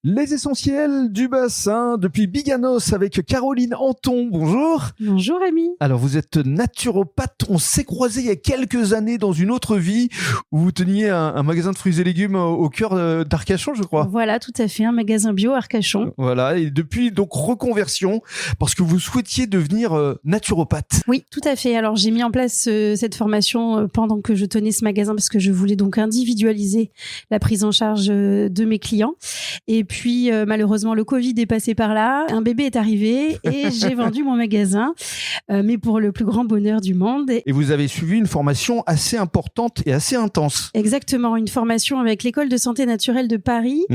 Les essentiels du bassin depuis Biganos avec Caroline Anton. Bonjour. Bonjour Rémi. Alors vous êtes naturopathe, on s'est croisés il y a quelques années dans une autre vie où vous teniez un magasin de fruits et légumes au cœur d'Arcachon, je crois. Voilà, tout à fait, un magasin bio à Arcachon. Voilà, et depuis donc reconversion parce que vous souhaitiez devenir naturopathe. Oui, tout à fait. Alors j'ai mis en place cette formation pendant que je tenais ce magasin parce que je voulais donc individualiser la prise en charge de mes clients. Et puis malheureusement le Covid est passé par là, un bébé est arrivé et j'ai vendu mon magasin, mais pour le plus grand bonheur du monde. Et vous avez suivi une formation assez importante et assez intense. Exactement, une formation avec l'école de santé naturelle de Paris,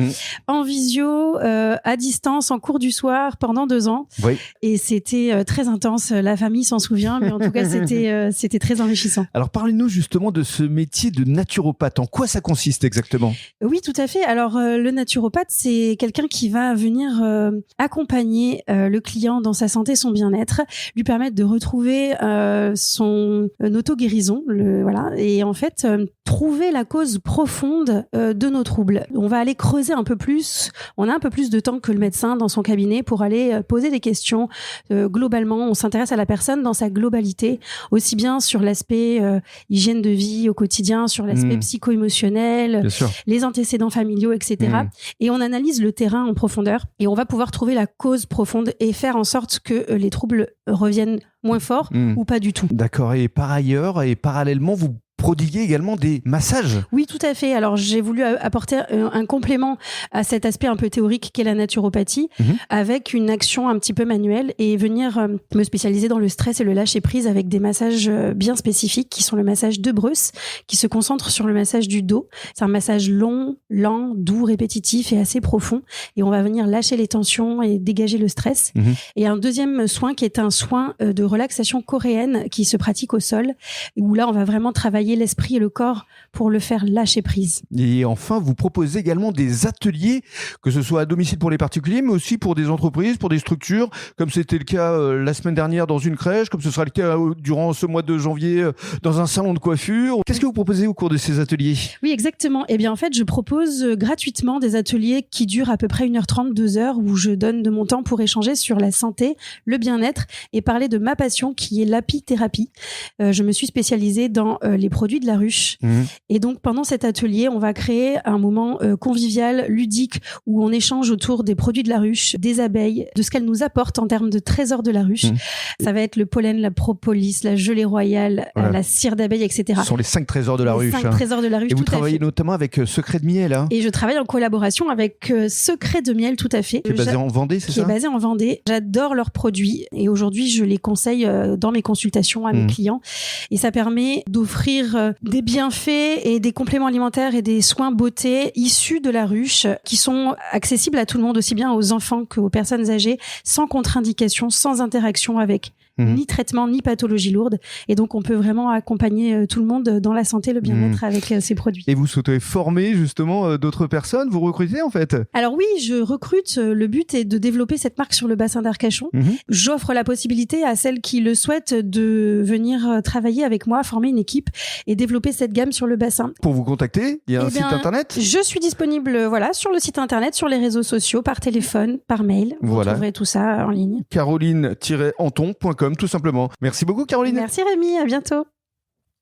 en visio, à distance, en cours du soir pendant 2 ans. Oui. Et c'était très intense, la famille s'en souvient, mais en tout cas c'était très enrichissant. Alors parlez-nous justement de ce métier de naturopathe, en quoi ça consiste exactement ? Oui, tout à fait. Alors le naturopathe, c'est quelqu'un qui va venir accompagner le client dans sa santé, son bien-être, lui permettre de retrouver son auto-guérison, voilà, et en fait trouver la cause profonde de nos troubles. On va aller creuser un peu plus, on a un peu plus de temps que le médecin dans son cabinet pour aller poser des questions. Globalement, on s'intéresse à la personne dans sa globalité, aussi bien sur l'aspect hygiène de vie au quotidien, sur l'aspect psycho-émotionnel, les antécédents familiaux, etc. Et on analyse le terrain en profondeur et on va pouvoir trouver la cause profonde et faire en sorte que les troubles reviennent moins forts ou pas du tout. D'accord. Et par ailleurs et parallèlement, vous prodiguer également des massages. Oui, tout à fait. Alors, j'ai voulu apporter un complément à cet aspect un peu théorique qu'est la naturopathie, avec une action un petit peu manuelle et venir me spécialiser dans le stress et le lâcher-prise avec des massages bien spécifiques qui sont le massage de Bruce, qui se concentre sur le massage du dos. C'est un massage long, lent, doux, répétitif et assez profond. Et on va venir lâcher les tensions et dégager le stress. Et un deuxième soin qui est un soin de relaxation coréenne qui se pratique au sol, où là, on va vraiment travailler l'esprit et le corps pour le faire lâcher prise. Et enfin, vous proposez également des ateliers, que ce soit à domicile pour les particuliers, mais aussi pour des entreprises, pour des structures, comme c'était le cas la semaine dernière dans une crèche, comme ce sera le cas durant ce mois de janvier dans un salon de coiffure. Qu'est-ce que vous proposez au cours de ces ateliers ? Oui, exactement. Eh bien, en fait, je propose gratuitement des ateliers qui durent à peu près 1h30, 2h, où je donne de mon temps pour échanger sur la santé, le bien-être et parler de ma passion qui est l'apithérapie. Je me suis spécialisée dans les produits de la ruche. Et donc, pendant cet atelier, on va créer un moment convivial, ludique, où on échange autour des produits de la ruche, des abeilles, de ce qu'elles nous apportent en termes de trésors de la ruche. Ça va être le pollen, la propolis, la gelée royale, la cire d'abeille, etc. Ce sont les 5 trésors de la ruche. 5 trésors de la ruche, et vous travaillez notamment avec Secret de Miel. Hein. Et je travaille en collaboration avec Secret de Miel, tout à fait. Qui est basé en Vendée, c'est ça ? Qui est basé en Vendée. J'adore leurs produits et aujourd'hui, je les conseille dans mes consultations à mes clients. Et ça permet d'offrir des bienfaits et des compléments alimentaires et des soins beauté issus de la ruche qui sont accessibles à tout le monde, aussi bien aux enfants qu'aux personnes âgées, sans contre-indication, sans interaction avec ni traitement, ni pathologie lourde. Et donc, on peut vraiment accompagner tout le monde dans la santé, le bien-être avec ces produits. Et vous souhaitez former justement d'autres personnes ? Vous recrutez en fait ? Alors oui, je recrute. Le but est de développer cette marque sur le bassin d'Arcachon. J'offre la possibilité à celles qui le souhaitent de venir travailler avec moi, former une équipe et développer cette gamme sur le bassin. Pour vous contacter, il y a un site internet ? Je suis disponible sur le site internet, sur les réseaux sociaux, par téléphone, par mail. Vous trouverez tout ça en ligne. Caroline-anton.com tout simplement. Merci beaucoup Caroline. Merci Rémi, à bientôt.